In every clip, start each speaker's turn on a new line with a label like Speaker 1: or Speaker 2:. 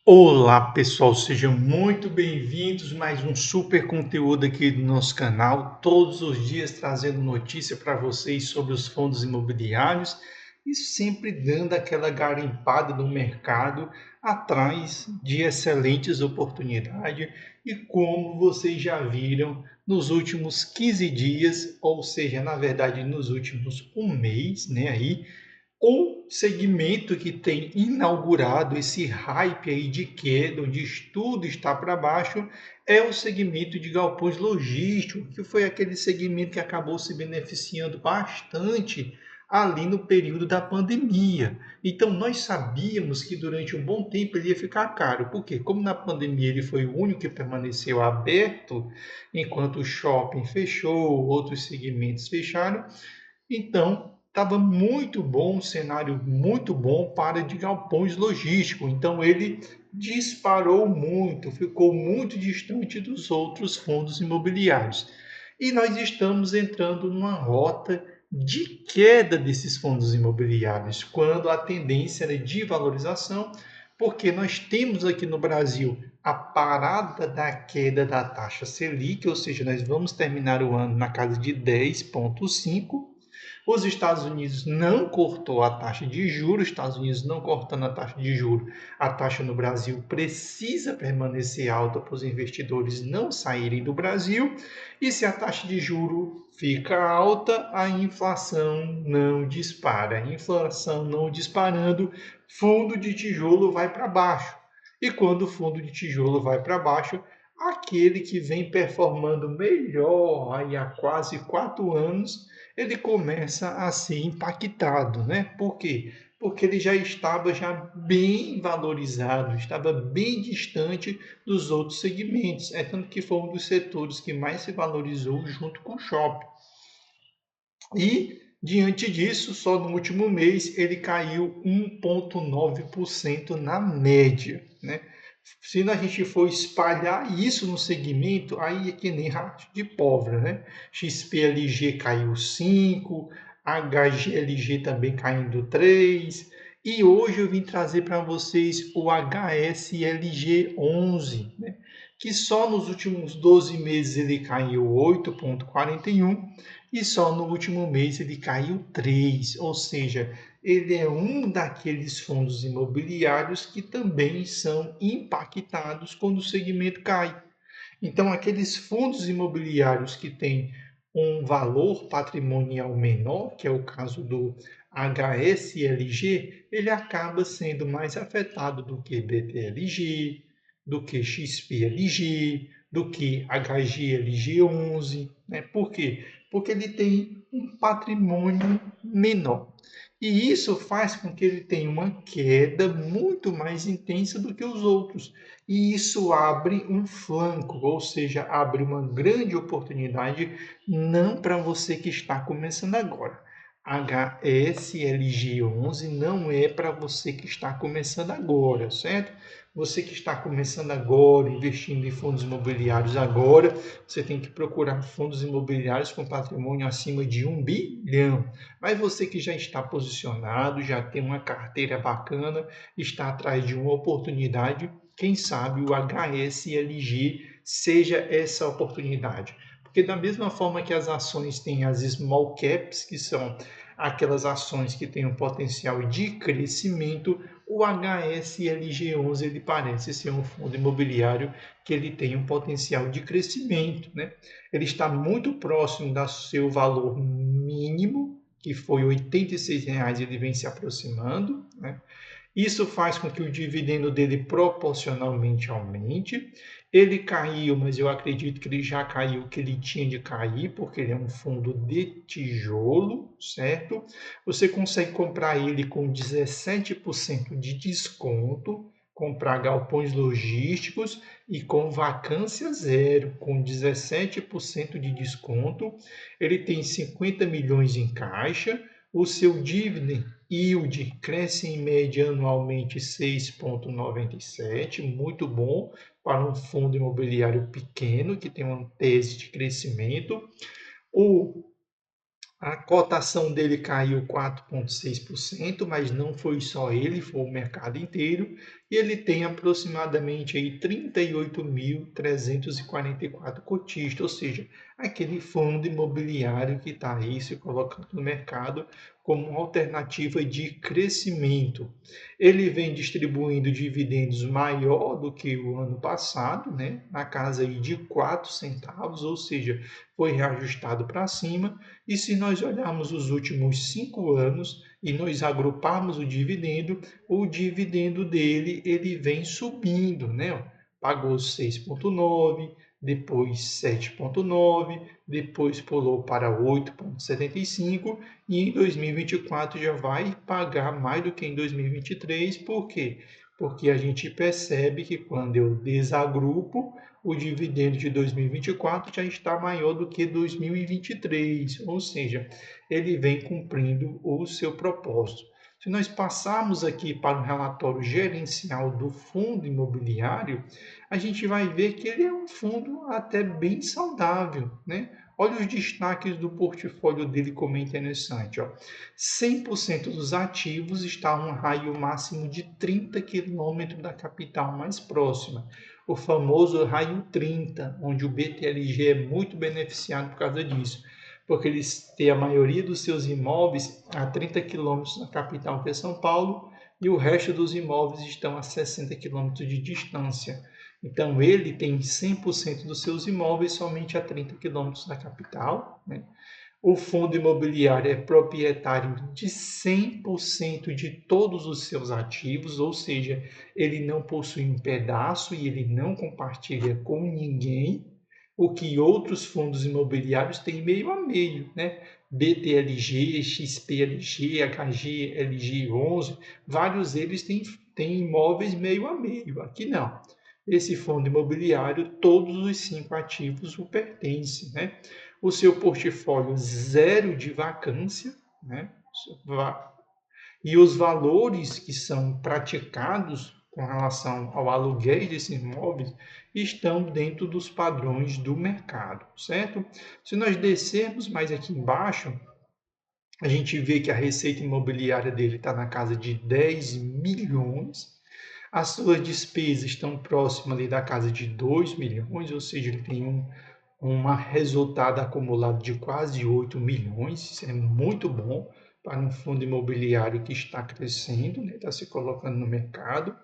Speaker 1: Olá pessoal, sejam muito bem-vindos. Mais um super conteúdo aqui do nosso canal, todos os dias trazendo notícia para vocês sobre os fundos imobiliários e sempre dando aquela garimpada no mercado atrás de excelentes oportunidades. E como vocês já viram nos últimos 15 dias, ou seja, na verdade nos últimos um mês, né, aí o segmento que tem inaugurado esse hype aí de queda, onde tudo está para baixo, é o segmento de galpões logísticos, que foi aquele segmento que acabou se beneficiando bastante ali no período da pandemia. Então nós sabíamos que durante um bom tempo ele ia ficar caro, porque como na pandemia ele foi o único que permaneceu aberto, enquanto o shopping fechou, outros segmentos fecharam, então, estava muito bom, um cenário muito bom para de galpões logísticos. Então, ele disparou muito, ficou muito distante dos outros fundos imobiliários. E nós estamos entrando numa rota de queda desses fundos imobiliários, quando a tendência era de valorização, porque nós temos aqui no Brasil a parada da queda da taxa Selic, ou seja, nós vamos terminar o ano na casa de 10,5. Os Estados Unidos não cortou a taxa de juros, os Estados Unidos não cortando a taxa de juros, a taxa no Brasil precisa permanecer alta para os investidores não saírem do Brasil. E se a taxa de juros fica alta, a inflação não dispara. A inflação não disparando, fundo de tijolo vai para baixo. E quando o fundo de tijolo vai para baixo, aquele que vem performando melhor aí há quase 4 anos, ele começa a ser impactado, né? Por quê? Porque ele já estava bem valorizado, estava bem distante dos outros segmentos. É tanto que foi um dos setores que mais se valorizou junto com o shopping. E, diante disso, só no último mês ele caiu 1,9% na média, né? Se a gente for espalhar isso no segmento, aí é que nem rato de pólvora, né? XPLG caiu 5, HGLG também caindo 3, e hoje eu vim trazer para vocês o HSLG 11, né? Que só nos últimos 12 meses ele caiu 8,41 e só no último mês ele caiu 3, ou seja, ele é um daqueles fundos imobiliários que também são impactados quando o segmento cai. Então, aqueles fundos imobiliários que têm um valor patrimonial menor, que é o caso do HSLG, ele acaba sendo mais afetado do que BTLG, do que XPLG, do que HGLG11, né? Por quê? Porque ele tem um patrimônio menor. E isso faz com que ele tenha uma queda muito mais intensa do que os outros. E isso abre um flanco, ou seja, abre uma grande oportunidade, não para você que está começando agora. HSLG11 não é para você que está começando agora, certo? Você que está começando agora, investindo em fundos imobiliários agora, você tem que procurar fundos imobiliários com patrimônio acima de 1 bilhão. Mas você que já está posicionado, já tem uma carteira bacana, está atrás de uma oportunidade, quem sabe o HSLG seja essa oportunidade. Porque da mesma forma que as ações têm as small caps, que são aquelas ações que têm um potencial de crescimento, o HSLG11 ele parece ser um fundo imobiliário que ele tem um potencial de crescimento, né? Ele está muito próximo do seu valor mínimo, que foi R$ 86, ele vem se aproximando, né? Isso faz com que o dividendo dele proporcionalmente aumente. Ele caiu, mas eu acredito que ele já caiu o que ele tinha de cair, porque ele é um fundo de tijolo, certo? Você consegue comprar ele com 17% de desconto, comprar galpões logísticos e com vacância zero, com 17% de desconto. Ele tem 50 milhões em caixa, o seu dividend yield cresce em média anualmente 6,97, muito bom para um fundo imobiliário pequeno que tem uma tese de crescimento. O A cotação dele caiu 4,6%, mas não foi só ele, foi o mercado inteiro, e ele tem aproximadamente aí 38.344 cotistas, ou seja, aquele fundo imobiliário que está aí se colocando no mercado como uma alternativa de crescimento. Ele vem distribuindo dividendos maior do que o ano passado, né? Na casa aí de 4 centavos, ou seja, foi reajustado para cima. E se nós olharmos os últimos 5 anos e nós agruparmos o dividendo dele ele vem subindo, né? Pagou 6,9, depois 7,9, depois pulou para 8,75 e em 2024 já vai pagar mais do que em 2023. Por quê? Porque a gente percebe que quando eu desagrupo, o dividendo de 2024 já está maior do que 2023, ou seja, ele vem cumprindo o seu propósito. Se nós passarmos aqui para o relatório gerencial do fundo imobiliário, a gente vai ver que ele é um fundo até bem saudável, né? Olha os destaques do portfólio dele como é interessante. Ó. 100% dos ativos está a um raio máximo de 30 quilômetros da capital mais próxima, o famoso raio 30, onde o BTLG é muito beneficiado por causa disso, porque eles têm a maioria dos seus imóveis a 30 quilômetros da capital, que é São Paulo, e o resto dos imóveis estão a 60 quilômetros de distância. Então, ele tem 100% dos seus imóveis somente a 30 quilômetros da capital, né? O fundo imobiliário é proprietário de 100% de todos os seus ativos, ou seja, ele não possui um pedaço e ele não compartilha com ninguém, o que outros fundos imobiliários têm meio a meio, né? BTLG, XPLG, HGLG11, vários deles têm imóveis meio a meio. Aqui não. Esse fundo imobiliário, todos os 5 ativos o pertencem, né? O seu portfólio zero de vacância, né? E os valores que são praticados com relação ao aluguel desses imóveis estão dentro dos padrões do mercado, certo? Se nós descermos mais aqui embaixo, a gente vê que a receita imobiliária dele está na casa de 10 milhões, as suas despesas estão próximas ali da casa de 2 milhões, ou seja, ele tem um resultado acumulado de quase 8 milhões, isso é muito bom para um fundo imobiliário que está crescendo, né, está se colocando no mercado.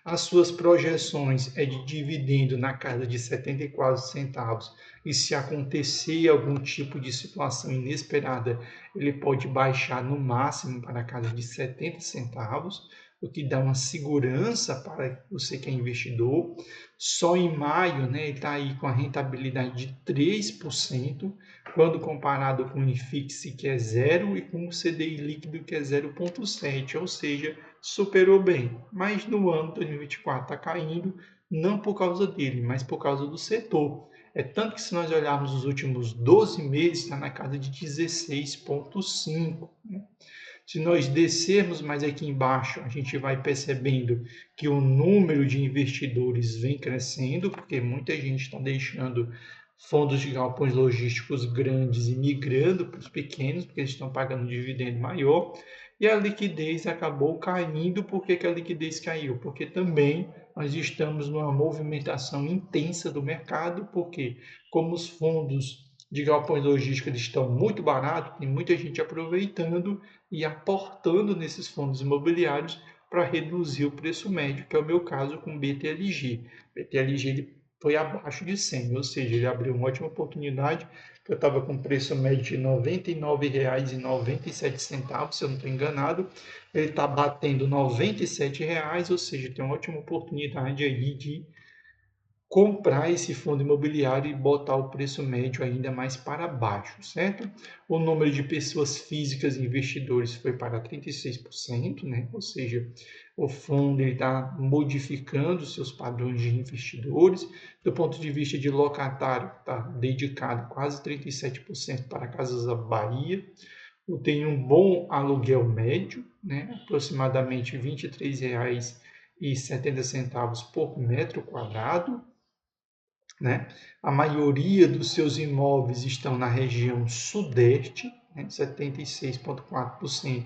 Speaker 1: As suas projeções é de dividendo na casa de 74 centavos, e se acontecer algum tipo de situação inesperada, ele pode baixar no máximo para a casa de 70 centavos, o que dá uma segurança para você que é investidor. Só em maio, né, ele está aí com a rentabilidade de 3%, quando comparado com o IFIX, que é zero, e com o CDI líquido, que é 0,7%, ou seja, superou bem. Mas no ano 2024 está caindo, não por causa dele, mas por causa do setor. É tanto que se nós olharmos os últimos 12 meses, está na casa de 16,5%. Né? Se nós descermos mais aqui embaixo, a gente vai percebendo que o número de investidores vem crescendo, porque muita gente está deixando fundos de galpões logísticos grandes e migrando para os pequenos, porque eles estão pagando um dividendo maior, e a liquidez acabou caindo. Por que a liquidez caiu? Porque também nós estamos numa movimentação intensa do mercado, porque como os fundos de galpões logísticos estão muito baratos, tem muita gente aproveitando e aportando nesses fundos imobiliários para reduzir o preço médio, que é o meu caso com o BTLG. O BTLG ele foi abaixo de 100, ou seja, ele abriu uma ótima oportunidade. Eu estava com preço médio de R$ 99,97, se eu não estou enganado. Ele está batendo R$ 97, ou seja, tem uma ótima oportunidade aí de comprar esse fundo imobiliário e botar o preço médio ainda mais para baixo, certo? O número de pessoas físicas e investidores foi para 36%, né? Ou seja, o fundo está modificando seus padrões de investidores. Do ponto de vista de locatário, está dedicado quase 37% para Casas da Bahia. Tem um bom aluguel médio, né? Aproximadamente R$ 23,70 por metro quadrado, né? A maioria dos seus imóveis estão na região sudeste, né, 76,4%,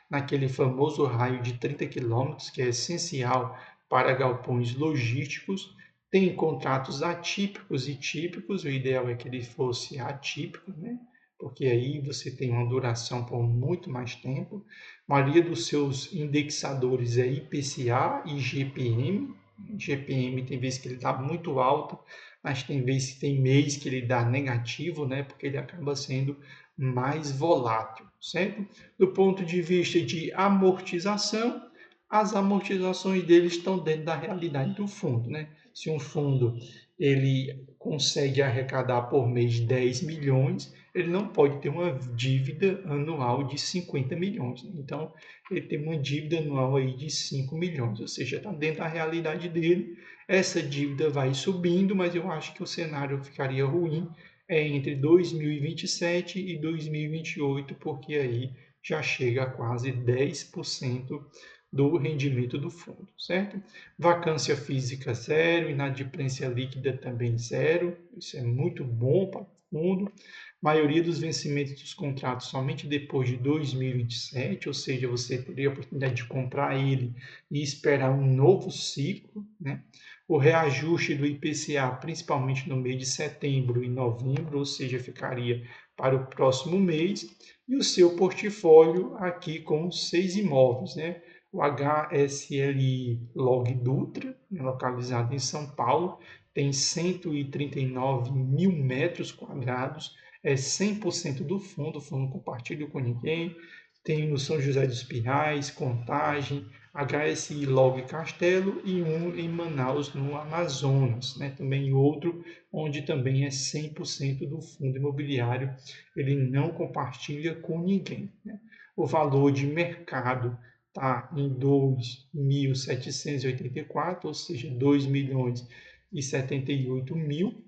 Speaker 1: naquele famoso raio de 30 quilômetros, que é essencial para galpões logísticos. Tem contratos atípicos e típicos, o ideal é que ele fosse atípico, né? Porque aí você tem uma duração por muito mais tempo. A maioria dos seus indexadores é IPCA e GPM. GPM tem vezes que ele está muito alto, mas tem vezes que tem mês que ele dá negativo, né? Porque ele acaba sendo mais volátil, certo? Do ponto de vista de amortização, as amortizações dele estão dentro da realidade do fundo, né? Se um fundo ele consegue arrecadar por mês 10 milhões, ele não pode ter uma dívida anual de 50 milhões. Então, ele tem uma dívida anual aí de 5 milhões, ou seja, está dentro da realidade dele. Essa dívida vai subindo, mas eu acho que o cenário ficaria ruim entre 2027 e 2028, porque aí já chega a quase 10% do rendimento do fundo, certo? Vacância física zero, inadimplência líquida também zero, isso é muito bom para o fundo. Maioria dos vencimentos dos contratos somente depois de 2027, ou seja, você teria a oportunidade de comprar ele e esperar um novo ciclo, né? O reajuste do IPCA, principalmente no mês de setembro e novembro, ou seja, ficaria para o próximo mês, e o seu portfólio aqui com 6 imóveis, né? O HSLI Log Dutra, localizado em São Paulo, tem 139 mil metros quadrados, é 100% do fundo, o fundo não compartilha com ninguém. Tem no São José dos Pinhais, Contagem, HSI Log Castelo e um em Manaus, no Amazonas, né? Também outro onde também é 100% do fundo imobiliário, ele não compartilha com ninguém, né? O valor de mercado está em 2.784, ou seja, 2 milhões e 78 mil.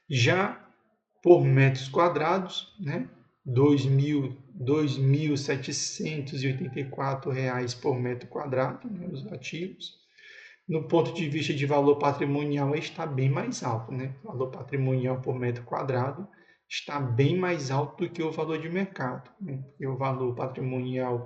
Speaker 1: Já por metros quadrados, né? R$ 2.784 por metro quadrado, né? Os ativos. No ponto de vista de valor patrimonial, está bem mais alto, né? O valor patrimonial por metro quadrado está bem mais alto do que o valor de mercado, né? Porque o valor patrimonial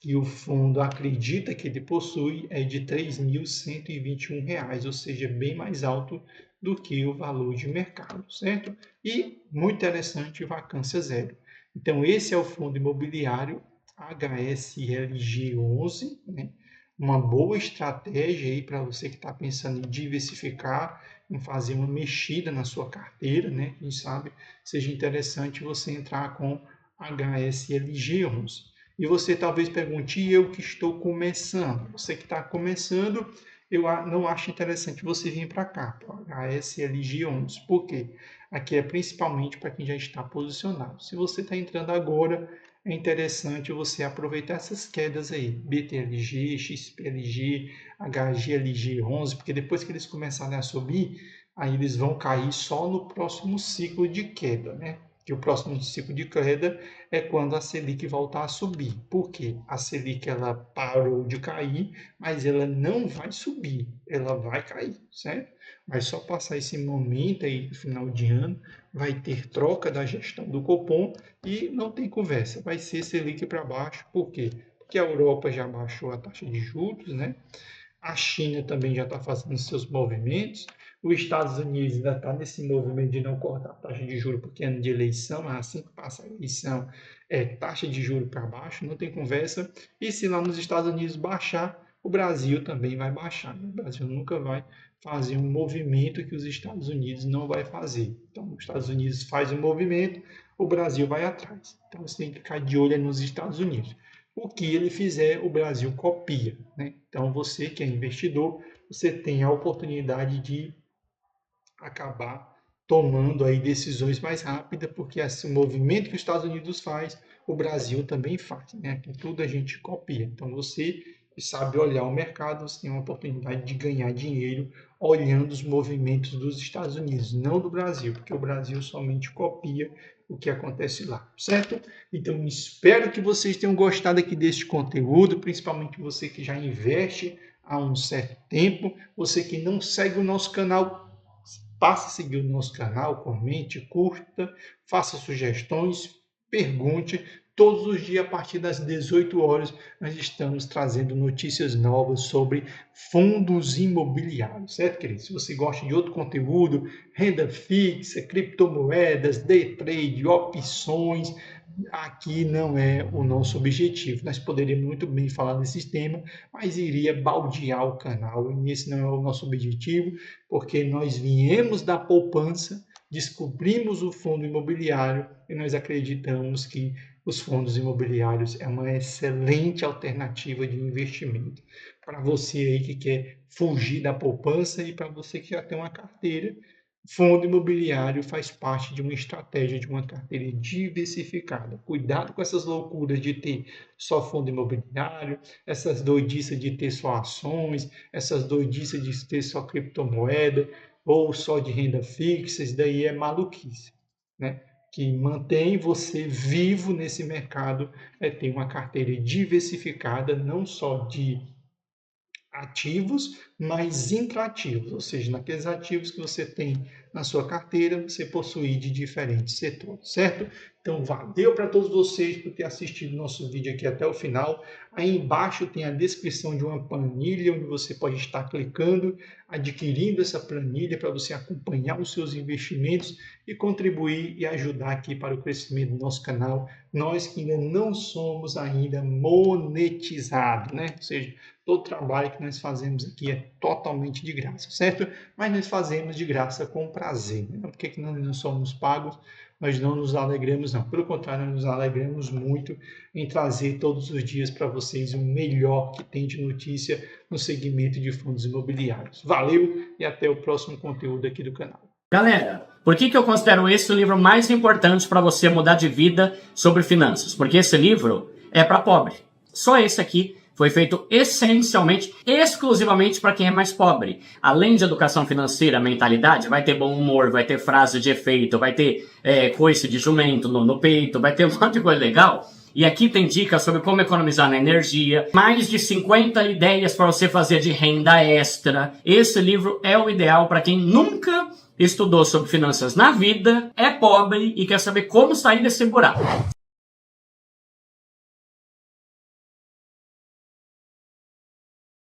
Speaker 1: que o fundo acredita que ele possui é de R$ 3.121, ou seja, bem mais alto do que o valor de mercado, certo? E, muito interessante, vacância zero. Então, esse é o fundo imobiliário HSLG11, né? Uma boa estratégia aí para você que está pensando em diversificar, em fazer uma mexida na sua carteira, né? Quem sabe seja interessante você entrar com HSLG11. E você talvez pergunte, e eu que estou começando? Você que está começando, eu não acho interessante você vir para cá, para o HSLG11. Por quê? Aqui é principalmente para quem já está posicionado. Se você está entrando agora, é interessante você aproveitar essas quedas aí, BTLG, XPLG, HGLG11, porque depois que eles começarem a subir, aí eles vão cair só no próximo ciclo de queda, né? Que o próximo ciclo de queda é quando a Selic voltar a subir. Por quê? A Selic ela parou de cair, mas ela não vai subir, ela vai cair, certo? Vai só passar esse momento aí no final de ano, vai ter troca da gestão do Copom e não tem conversa, vai ser Selic para baixo. Por quê? Porque a Europa já baixou a taxa de juros, né? A China também já está fazendo seus movimentos. Os Estados Unidos ainda está nesse movimento de não cortar a taxa de juros porque é ano de eleição, mas assim que passa a eleição, é taxa de juros para baixo, não tem conversa. E se lá nos Estados Unidos baixar, o Brasil também vai baixar. O Brasil nunca vai fazer um movimento que os Estados Unidos não vai fazer. Então, os Estados Unidos faz um movimento, o Brasil vai atrás. Então, você tem que ficar de olho nos Estados Unidos. O que ele fizer, o Brasil copia, né? Então, você que é investidor, você tem a oportunidade de acabar tomando aí decisões mais rápidas, porque assim, o movimento que os Estados Unidos faz, o Brasil também faz, né? Tudo a gente copia. Então, você que sabe olhar o mercado, você tem uma oportunidade de ganhar dinheiro olhando os movimentos dos Estados Unidos, não do Brasil, porque o Brasil somente copia o que acontece lá, certo? Então, espero que vocês tenham gostado aqui deste conteúdo, principalmente você que já investe há um certo tempo, você que não segue o nosso canal, passe a seguir o nosso canal, comente, curta, faça sugestões, pergunte. Todos os dias, a partir das 18 horas, nós estamos trazendo notícias novas sobre fundos imobiliários, certo, querido? Se você gosta de outro conteúdo, renda fixa, criptomoedas, day trade, opções, aqui não é o nosso objetivo. Nós poderíamos muito bem falar desse tema, mas iria baldear o canal, e esse não é o nosso objetivo, porque nós viemos da poupança, descobrimos o fundo imobiliário e nós acreditamos que os fundos imobiliários é uma excelente alternativa de investimento para você aí que quer fugir da poupança e para você que já tem uma carteira. Fundo imobiliário faz parte de uma estratégia de uma carteira diversificada. Cuidado com essas loucuras de ter só fundo imobiliário, essas doidices de ter só ações, essas doidices de ter só criptomoeda ou só de renda fixa. Isso daí é maluquice, né? Que mantém você vivo nesse mercado é ter uma carteira diversificada, não só de ativos, mas intrativos, ou seja, naqueles ativos que você tem na sua carteira, você possui de diferentes setores, certo? Então, valeu para todos vocês por ter assistido nosso vídeo aqui até o final. Aí embaixo tem a descrição de uma planilha, onde você pode estar clicando, adquirindo essa planilha para você acompanhar os seus investimentos e contribuir e ajudar aqui para o crescimento do nosso canal. Nós que ainda não somos ainda monetizados, né? Ou seja, todo trabalho que nós fazemos aqui é totalmente de graça, certo? Mas nós fazemos de graça com prazer. Né? Por que nós não somos pagos? Nós não nos alegramos, não. Pelo contrário, nós nos alegramos muito em trazer todos os dias para vocês o melhor que tem de notícia no segmento de fundos imobiliários. Valeu e até o próximo conteúdo aqui do canal.
Speaker 2: Galera, por que eu considero esse o livro mais importante para você mudar de vida sobre finanças? Porque esse livro é para pobre. Só esse aqui foi feito essencialmente, exclusivamente para quem é mais pobre. Além de educação financeira, mentalidade, vai ter bom humor, vai ter frase de efeito, vai ter coice de jumento no peito, vai ter um monte de coisa legal. E aqui tem dicas sobre como economizar na energia, mais de 50 ideias para você fazer de renda extra. Esse livro é o ideal para quem nunca estudou sobre finanças na vida, é pobre e quer saber como sair desse buraco.